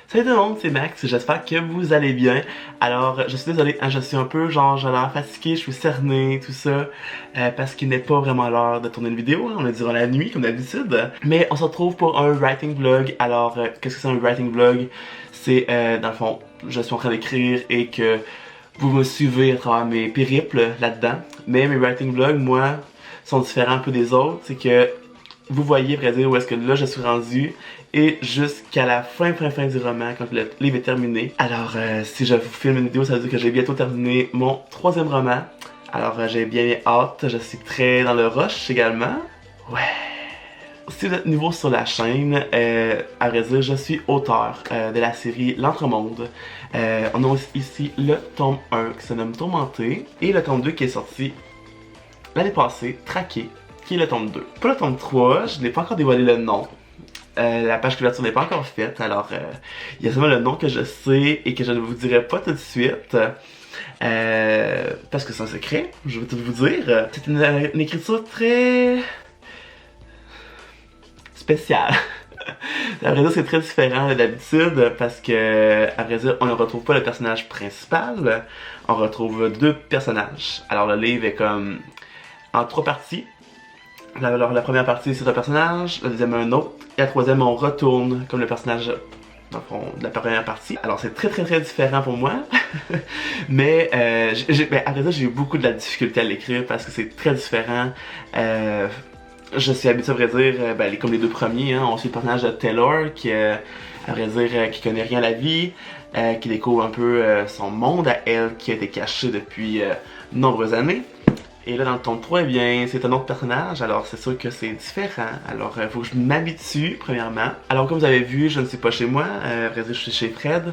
Salut tout le monde, c'est Max, j'espère que vous allez bien. Alors, je suis désolé, je suis un peu j'ai l'air fatigué, je suis cerné, tout ça, parce qu'il n'est pas vraiment l'heure de tourner une vidéo, on est durant la nuit comme d'habitude. Mais on se retrouve pour un writing vlog. Alors, qu'est-ce que c'est un writing vlog? C'est, dans le fond, je suis en train d'écrire et que vous me suivez à travers mes périples là-dedans. Mais mes writing vlogs, moi, sont différents un peu des autres, c'est que vous voyez, vrai dire, où est-ce que là je suis rendu et jusqu'à la fin du roman, quand le livre est terminé. Alors, si je vous filme une vidéo, ça veut dire que j'ai bientôt terminé mon 3e roman. Alors, j'ai bien hâte, je suis très dans le rush également. Ouais. Si vous êtes nouveau sur la chaîne, à vrai dire, je suis auteur de la série L'Entremonde. On a ici le tome 1 qui se nomme Tourmenté et le tome 2 qui est sorti l'année passée, Traqué, qui est le tome 2. Pour le tome 3, je n'ai pas encore dévoilé le nom. La page couverture n'est pas encore faite, alors il y a seulement le nom que je sais et que je ne vous dirai pas tout de suite. Parce que c'est un secret, je vais tout vous dire. C'est une écriture très spéciale. À vrai dire, c'est très différent d'habitude parce que, à vrai dire, on ne retrouve pas le personnage principal, on retrouve 2 personnages. Alors le livre est comme en 3 parties. Alors la première partie c'est un personnage, la deuxième un autre, et la troisième on retourne comme le personnage dans le fond, de la première partie. Alors c'est très différent pour moi, mais à vrai dire j'ai eu beaucoup de la difficulté à l'écrire parce que c'est très différent. Je suis habitué à vrai dire, comme les 2 premiers, hein, on suit le personnage de Taylor qui, à vrai dire, qui connaît rien à la vie, qui découvre un peu son monde à elle qui a été caché depuis de nombreuses années. Et là dans le tome 3, eh bien, c'est un autre personnage, alors c'est sûr que c'est différent. Alors il faut que je m'habitue, premièrement. Alors comme vous avez vu, je ne suis pas chez moi, à vrai dire je suis chez Fred.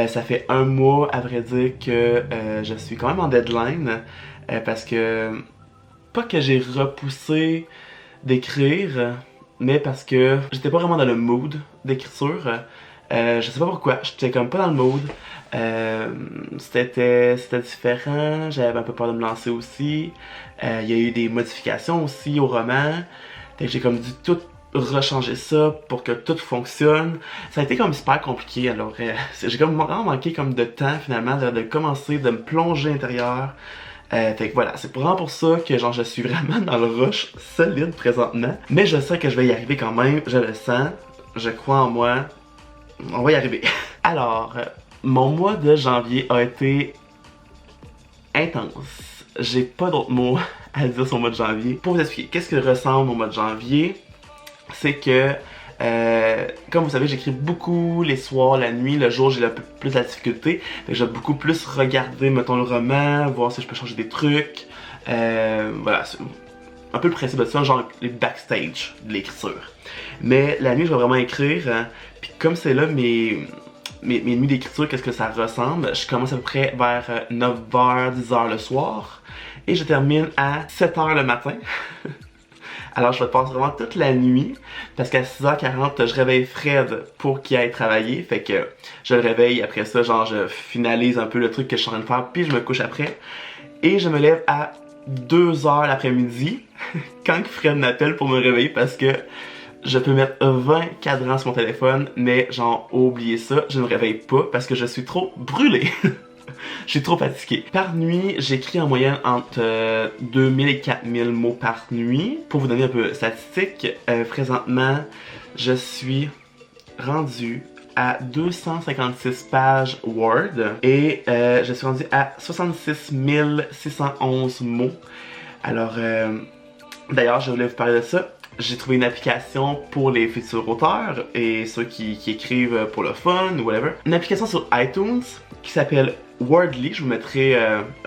Ça fait 1 mois, à vrai dire, que je suis quand même en deadline. Parce que, pas que j'ai repoussé d'écrire, mais parce que j'étais pas vraiment dans le mood d'écriture. Je sais pas pourquoi, j'étais comme pas dans le mood. C'était différent, j'avais un peu peur de me lancer aussi. Il y a eu des modifications aussi au roman. Fait que j'ai comme dû tout rechanger ça pour que tout fonctionne. Ça a été comme super compliqué, alors j'ai comme vraiment manqué comme de temps finalement de commencer, de me plonger à l'intérieur. Fait que voilà, c'est vraiment pour ça que genre je suis vraiment dans le rush solide présentement. Mais je sais que je vais y arriver quand même, je le sens, je crois en moi. On va y arriver. Alors, mon mois de janvier a été intense. J'ai pas d'autres mots à dire sur le mois de janvier. Pour vous expliquer, qu'est-ce que ressemble au mois de janvier? C'est que, comme vous savez, j'écris beaucoup les soirs, la nuit, le jour j'ai plus la difficulté. Fait que je vais beaucoup plus regarder, mettons, le roman, voir si je peux changer des trucs. Voilà, c'est un peu le principe de ça, genre les backstage de l'écriture. Mais la nuit, je vais vraiment écrire, hein, puis comme c'est là mes nuits d'écriture, qu'est-ce que ça ressemble? Je commence à peu près vers 9h, 10h le soir, et je termine à 7h le matin. Alors je passe vraiment toute la nuit, parce qu'à 6h40, je réveille Fred pour qu'il aille travailler, fait que je le réveille, après ça, genre je finalise un peu le truc que je suis en train de faire, puis je me couche après, et je me lève à 2h l'après-midi, quand Fred m'appelle pour me réveiller, parce que je peux mettre 20 cadrans sur mon téléphone, mais genre, oubliez ça, je ne me réveille pas parce que je suis trop brûlé. Je suis trop fatigué. Par nuit, j'écris en moyenne entre 2000 et 4000 mots par nuit. Pour vous donner un peu de statistiques, présentement, je suis rendu à 256 pages Word et je suis rendu à 66 611 mots. Alors, d'ailleurs, je voulais vous parler de ça. J'ai trouvé une application pour les futurs auteurs et ceux qui écrivent pour le fun ou whatever. Une application sur iTunes qui s'appelle Wordly. Je vous mettrai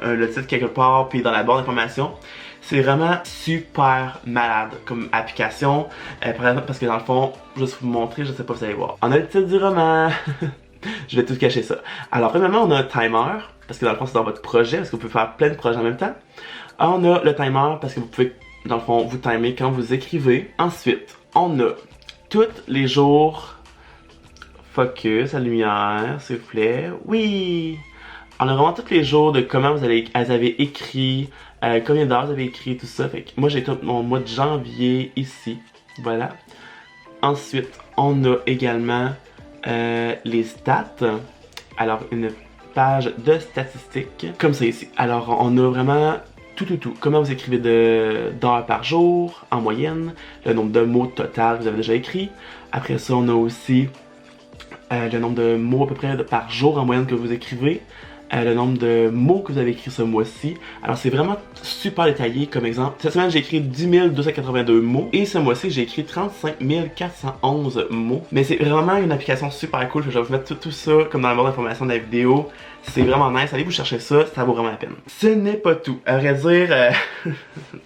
le titre quelque part puis dans la barre d'informations. C'est vraiment super malade comme application. Par exemple, parce que dans le fond, juste vous montrer, je sais pas si vous allez voir. On a le titre du roman. Je vais tout cacher ça. Alors, premièrement, on a un timer. Parce que dans le fond, c'est dans votre projet. Parce que vous pouvez faire plein de projets en même temps. On a le timer parce que vous pouvez, dans le fond, vous timer quand vous écrivez. Ensuite, on a tous les jours. Focus, la lumière, s'il vous plaît. Oui! On a vraiment tous les jours de comment vous avez écrit, combien d'heures vous avez écrit, tout ça. Fait que moi, j'ai tout mon mois de janvier ici. Voilà. Ensuite, on a également les stats. Alors, une page de statistiques, comme ça ici. Alors, on a vraiment tout. Comment vous écrivez d'heures par jour, en moyenne, le nombre de mots total que vous avez déjà écrit. Après ça, on a aussi le nombre de mots à peu près par jour en moyenne que vous écrivez. Le nombre de mots que vous avez écrit ce mois-ci. Alors c'est vraiment super détaillé. Comme exemple, cette semaine j'ai écrit 10 282 mots et ce mois-ci j'ai écrit 35 411 mots. Mais c'est vraiment une application super cool. Je vais vous mettre tout ça comme dans la barre d'information de la vidéo. C'est vraiment nice. Allez vous chercher ça, ça vaut vraiment la peine. Ce n'est pas tout. À vrai dire,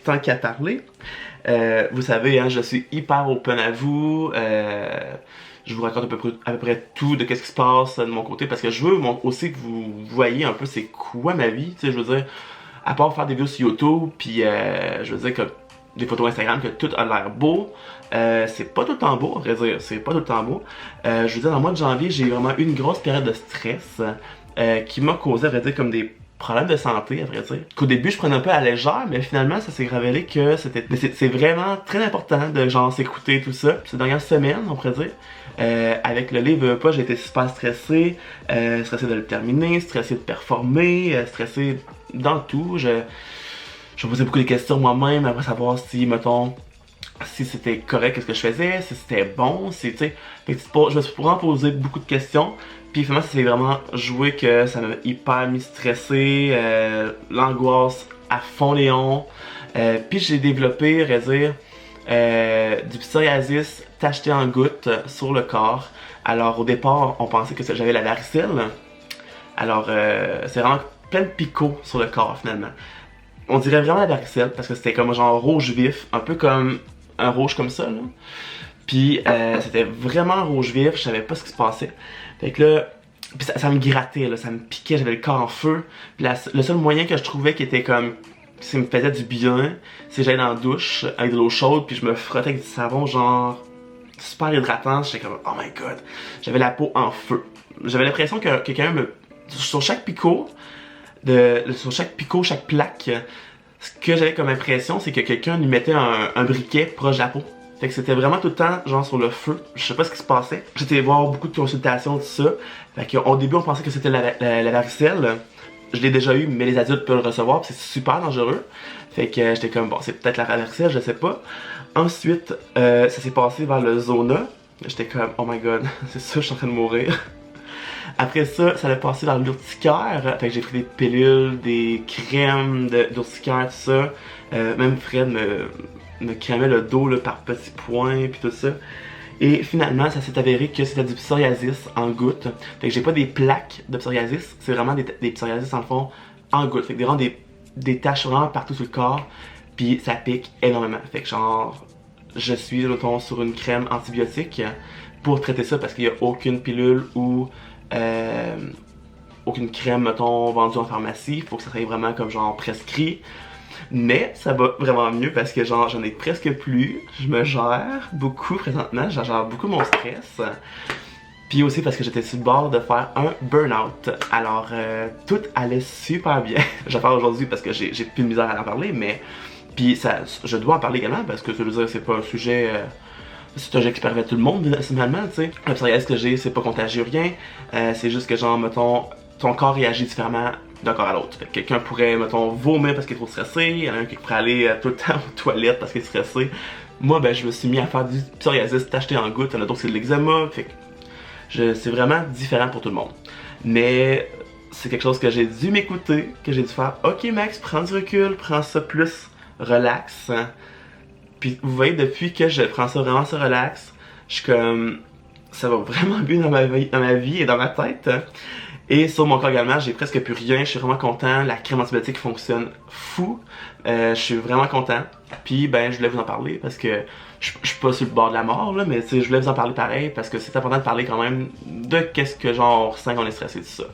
tant qu'à parler, vous savez, hein, je suis hyper open à vous. Je vous raconte à peu près tout de qu'est-ce qui se passe de mon côté parce que je veux aussi que vous voyez un peu c'est quoi ma vie, tu sais, je veux dire, à part faire des vidéos sur YouTube, puis je veux dire que des photos Instagram, que tout a l'air beau, c'est pas tout le temps beau, à vrai dire, c'est pas tout le temps beau. Je veux dire, dans le mois de janvier, j'ai vraiment eu une grosse période de stress qui m'a causé, à vrai dire, comme des problème de santé, à vrai dire. Qu'au début, je prenais un peu à la légère, mais finalement, ça s'est révélé que c'est vraiment très important de genre s'écouter tout ça. Ces dernières semaines, on pourrait dire, avec le livre pas, j'ai été super stressé, stressé de le terminer, stressé de performer, stressé dans tout. Je me posais beaucoup de questions moi-même, après savoir si, mettons, si c'était correct ce que je faisais, si c'était bon, si, tu sais, je me suis vraiment posé beaucoup de questions. Puis finalement, ça s'est vraiment joué que ça m'a hyper mis stressé, l'angoisse à fond Léon. Puis j'ai développé, à vrai dire, du psoriasis tacheté en gouttes sur le corps. Alors au départ, on pensait que j'avais la varicelle. Alors c'est vraiment plein de picots sur le corps finalement. On dirait vraiment la varicelle parce que c'était comme genre rouge vif, un peu comme un rouge comme ça là. Puis c'était vraiment rouge vif, je savais pas ce qui se passait. Fait que là, pis ça me grattait, là, ça me piquait, j'avais le corps en feu. Puis le seul moyen que je trouvais qui était comme, qui me faisait du bien, c'est que j'allais dans la douche avec de l'eau chaude, puis je me frottais avec du savon genre super hydratant. J'étais comme, oh my god, j'avais la peau en feu. J'avais l'impression que quelqu'un sur chaque picot, chaque plaque, ce que j'avais comme impression, c'est que quelqu'un lui mettait un briquet proche de la peau. Fait que c'était vraiment tout le temps genre sur le feu. Je sais pas ce qui se passait. J'étais voir beaucoup de consultations, tout ça. Fait qu'au début on pensait que c'était la varicelle. Je l'ai déjà eu, mais les adultes peuvent le recevoir, c'est super dangereux. Fait que j'étais comme bon, c'est peut-être la varicelle, je sais pas. Ensuite, ça s'est passé vers le zona. J'étais comme oh my god, c'est ça, je suis en train de mourir. Après ça, ça allait passer vers l'urticaire. Fait que j'ai pris des pilules, des crèmes d'urticaire, tout ça. Même Fred me cramait le dos là, par petits points puis tout ça. Et finalement, ça s'est avéré que c'était du psoriasis en gouttes. Fait que j'ai pas des plaques de psoriasis, c'est vraiment des psoriasis en le fond en gouttes. Fait que vraiment des taches vraiment partout sur le corps. Puis ça pique énormément. Fait que genre, je suis mettons, sur une crème antibiotique pour traiter ça parce qu'il y a aucune pilule ou aucune crème mettons vendue en pharmacie. Faut que ça soit vraiment comme genre prescrit. Mais ça va vraiment mieux parce que genre j'en ai presque plus, je me gère beaucoup présentement, je gère beaucoup mon stress. Puis aussi parce que j'étais sur le bord de faire un burn-out. Alors tout allait super bien. Je vais faire aujourd'hui parce que j'ai plus de misère à en parler, mais puis ça, je dois en parler également parce que je veux dire c'est pas un sujet c'est un sujet qui permet tout le monde finalement, tu sais. Le psoriasis que j'ai, c'est pas contagieux rien, c'est juste que genre mettons ton corps réagit différemment d'un corps à l'autre. Quelqu'un pourrait, mettons, vomir parce qu'il est trop stressé, il y en a un qui pourrait aller tout le temps aux toilettes parce qu'il est stressé. Moi, ben, je me suis mis à faire du psoriasis tacheté en gouttes, il y en a d'autres c'est de l'eczéma, fait que c'est vraiment différent pour tout le monde. Mais c'est quelque chose que j'ai dû m'écouter, que j'ai dû faire. Ok Max, prends du recul, prends ça plus relax. Puis vous voyez, depuis que je prends ça vraiment ça relax, je suis comme, ça va vraiment bien dans ma vie et dans ma tête. Et sur mon corps également, j'ai presque plus rien, je suis vraiment content, la crème antibiotique fonctionne fou, je suis vraiment content. Puis ben je voulais vous en parler parce que je suis pas sur le bord de la mort là, mais je voulais vous en parler pareil parce que c'est important de parler quand même de qu'est-ce que genre on ressent quand on est stressé, tout ça.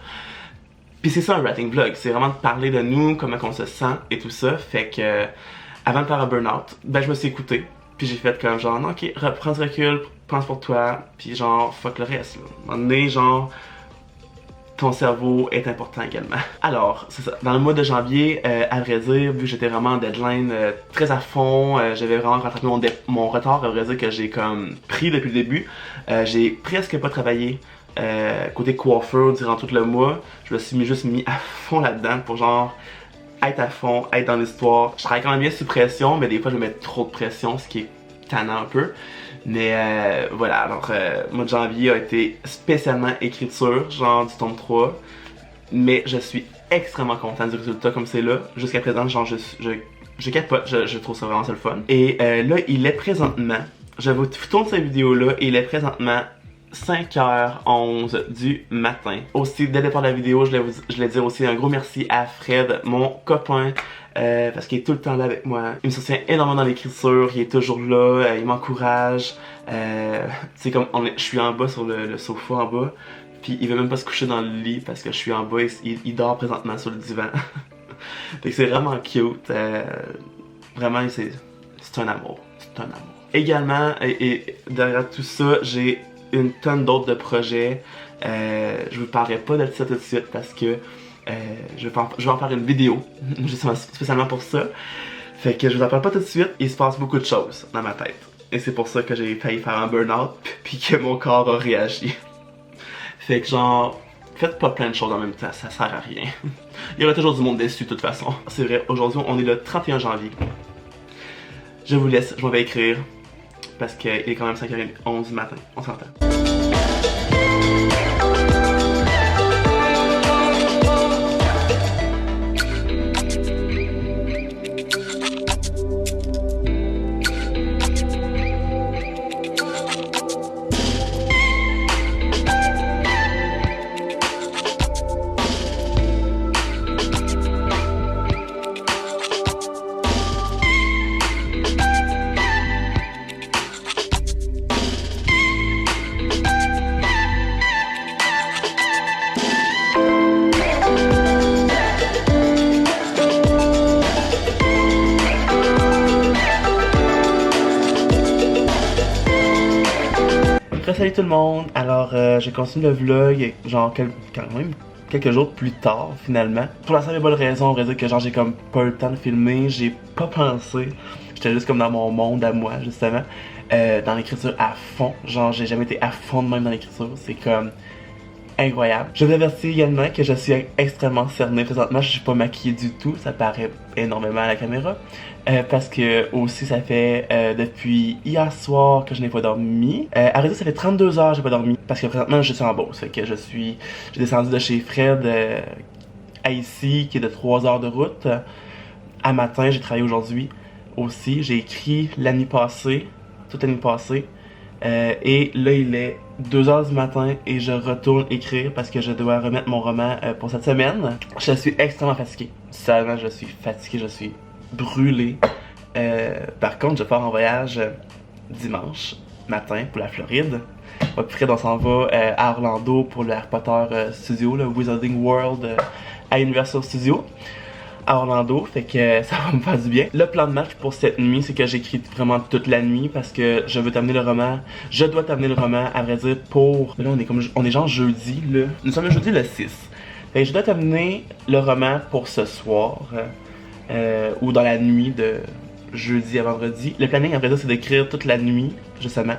Puis c'est ça un writing vlog, c'est vraiment de parler de nous, comment on se sent et tout ça, fait que avant de faire un burn-out, ben je me suis écouté. Puis j'ai fait comme genre non, ok, prends du recul, pense pour toi, puis genre fuck le reste là. À un moment donné, genre ton cerveau est important également. Alors, c'est ça. Dans le mois de janvier, à vrai dire, vu que j'étais vraiment en deadline très à fond, j'avais vraiment rattrapé mon retard, à vrai dire, que j'ai comme pris depuis le début. J'ai presque pas travaillé côté coiffeur durant tout le mois. Je me suis juste mis à fond là-dedans pour genre être à fond, être dans l'histoire. Je travaille quand même bien sous pression, mais des fois je me mets trop de pression, ce qui est tannant un peu. Mais voilà, alors le mois de janvier a été spécialement écriture, genre du tome 3. Mais je suis extrêmement content du résultat comme c'est là. Jusqu'à présent, genre je capote, je trouve ça vraiment le fun. Et là, il est présentement, je vous tourne cette vidéo-là, et il est présentement 5h11 du matin. Aussi, dès le départ de la vidéo, je voulais dire aussi un gros merci à Fred, mon copain, parce qu'il est tout le temps là avec moi. Il me soutient énormément dans l'écriture, il est toujours là, il m'encourage. C'est comme, je suis en bas sur le sofa en bas, puis il veut même pas se coucher dans le lit parce que je suis en bas, il dort présentement sur le divan. Donc c'est vraiment cute, vraiment c'est un amour, c'est un amour. Également, et derrière tout ça, j'ai une tonne d'autres de projets. Je vous parlerai pas de ça tout de suite parce que je vais en faire une vidéo justement spécialement pour ça. Fait que je vous en parle pas tout de suite. Il se passe beaucoup de choses dans ma tête. Et c'est pour ça que j'ai failli faire un burn-out puis que mon corps a réagi. Fait que genre, faites pas plein de choses en même temps, ça sert à rien. Il y aura toujours du monde déçu de toute façon. C'est vrai, aujourd'hui on est le 31 janvier. Je vous laisse, je m'en vais écrire. Parce qu'il est quand même 5h11 du matin, on s'entend. Salut tout le monde, alors je continue le vlog genre quand même quelques jours plus tard finalement. Pour la simple et bonne raison, on va dire que genre j'ai comme pas eu le temps de filmer, j'ai pas pensé. J'étais juste comme dans mon monde à moi justement, dans l'écriture à fond. Genre j'ai jamais été à fond de même dans l'écriture, c'est comme incroyable. Je vous avertis également que je suis extrêmement cerné présentement, je suis pas maquillée du tout, ça paraît énormément à la caméra. Parce que aussi ça fait depuis hier soir que je n'ai pas dormi. À vrai dire, ça fait 32 heures que j'ai pas dormi parce que présentement je suis en Beauce. Fait que j'ai descendu de chez Fred à ici qui est de 3 heures de route. À matin, j'ai travaillé aujourd'hui aussi. J'ai écrit la nuit passée, toute la nuit passée. Et là il est 2 heures du matin et je retourne écrire parce que je dois remettre mon roman pour cette semaine. Je suis extrêmement fatigué. Sérieusement, je suis fatigué, je suis brûlé. Par contre, je pars en voyage dimanche matin pour la Floride. Moi puis Fred, on s'en va à Orlando pour le Harry Potter Studio, le Wizarding World à Universal Studios à Orlando, fait que ça va me faire du bien. Le plan de match pour cette nuit, c'est que j'écris vraiment toute la nuit parce que je veux t'amener le roman. Je dois t'amener le roman, à vrai dire, pour... Là, on est genre jeudi, là. Nous sommes le jeudi le 6. Fait que je dois t'amener le roman pour ce soir, ou dans la nuit de jeudi à vendredi. Le planning, à vrai dire, c'est d'écrire toute la nuit, justement.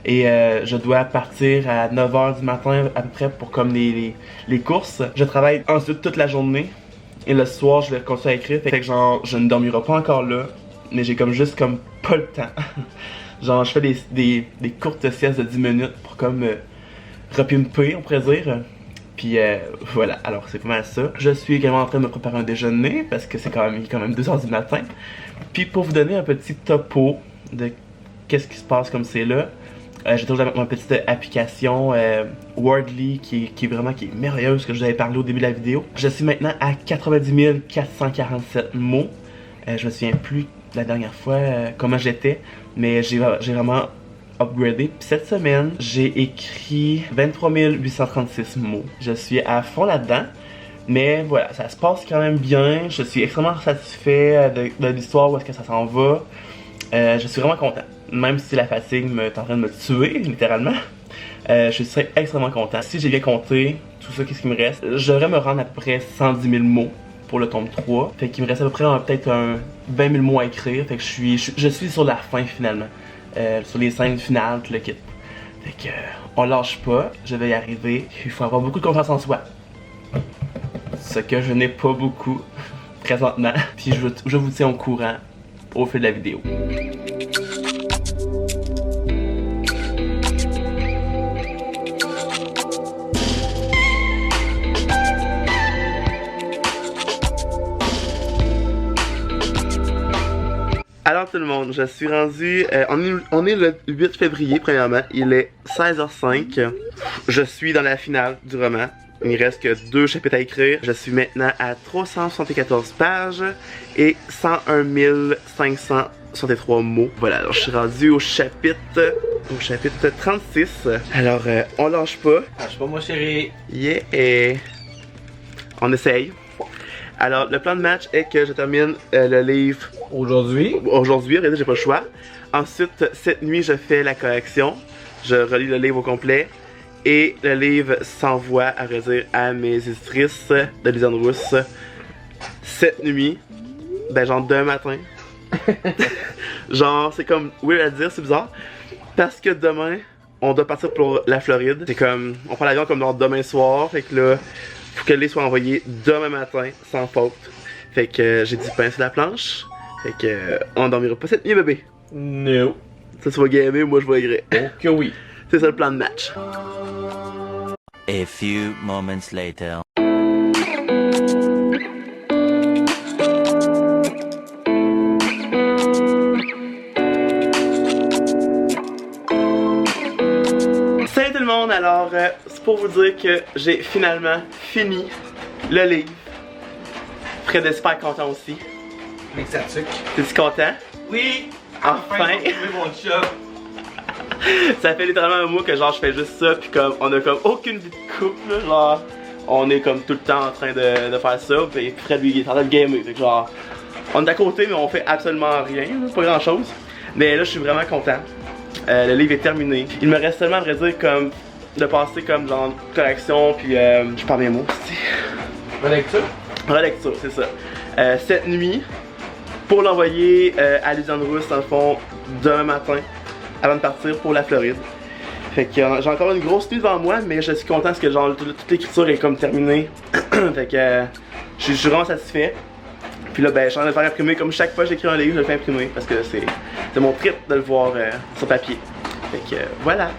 Et je dois partir à 9h du matin à peu près pour comme les courses. Je travaille ensuite toute la journée. Et le soir, je vais continuer à écrire. Fait que genre, je ne dormirai pas encore là. Mais j'ai comme juste comme pas le temps. Genre, je fais des courtes siestes de 10 minutes pour comme repimper, on pourrait dire. Puis voilà, alors c'est pas mal ça. Je suis également en train de me préparer un déjeuner parce que c'est quand même 2h du matin. Puis pour vous donner un petit topo de qu'est-ce qui se passe comme c'est là, j'ai toujours avec ma petite application Wordly qui est merveilleuse, que je vous avais parlé au début de la vidéo. Je suis maintenant à 90 447 mots. Je me souviens plus la dernière fois comment j'étais, mais j'ai vraiment upgradé. Puis cette semaine, j'ai écrit 23 836 mots. Je suis à fond là-dedans. Mais voilà, ça se passe quand même bien. Je suis extrêmement satisfait de l'histoire, où est-ce que ça s'en va. Je suis vraiment content. Même si la fatigue est en train de me tuer, littéralement. Je suis extrêmement content. Si j'ai bien compté tout ça, qu'est-ce qu'il me reste? Je devrais me rendre à peu près 110 000 mots pour le tome 3. Fait qu'il me reste à peu près peut-être 20 000 mots à écrire. Fait que je suis sur la fin finalement. Sur les scènes finales, tout le kit. Fait que on lâche pas, je vais y arriver. Il faut avoir beaucoup de confiance en soi. Ce que je n'ai pas beaucoup présentement. Puis je vous tiens au courant au fil de la vidéo. Alors tout le monde, je suis rendu, on est le 8 février premièrement, il est 16h05, je suis dans la finale du roman, il me reste que 2 chapitres à écrire, je suis maintenant à 374 pages et 101 563 mots. Voilà, alors je suis rendu au chapitre 36, alors on lâche pas. Lâche pas moi chérie. Yeah, on essaye. Alors, le plan de match est que je termine le livre Aujourd'hui, regardez, j'ai pas le choix. Ensuite, cette nuit, je fais la correction. Je relis le livre au complet. Et le livre s'envoie, à vrai dire, à mes éditrices de Lisanne Rousse. Cette nuit, ben genre demain matin. Genre, c'est comme weird à dire, c'est bizarre. Parce que demain, on doit partir pour la Floride. C'est comme, on prend l'avion comme genre demain soir. Fait que là, faut que le livre soit envoyé demain matin, sans faute. Fait que j'ai dit pince la planche. Fait que on dormira pas cette nuit, bébé. no. Ça, tu vas gamer, moi je vais aigrer. Oh que oui. C'est ça le plan de match. A few moments later. Salut tout le monde, alors c'est pour vous dire que j'ai finalement fini le livre. Fred est super content aussi. Mexatique. T'es-tu content? Oui. Enfin. Mon chat. Ça fait littéralement un mois que genre je fais juste ça, puis comme on a comme aucune vie de couple, là, genre on est comme tout le temps en train de faire ça, puis Fred lui il est en train de gamer, fait que genre on est à côté mais on fait absolument rien, pas grand chose. Mais là je suis vraiment content. Le livre est terminé. Il me reste seulement à vrai dire comme de passer comme genre correction, puis je parle mes mots, c'est Relecture. relecture, c'est ça. Cette nuit, pour l'envoyer à Lisanne Rousse dans le fond demain matin, avant de partir pour la Floride. Fait que j'ai encore une grosse nuit devant moi, mais je suis content parce que genre toute l'écriture est comme terminée. Fait que je suis vraiment satisfait. Puis là ben je suis en train de le faire imprimer comme chaque fois que j'écris un livre, je le fais imprimer parce que c'est mon trip de le voir sur papier. Fait que voilà.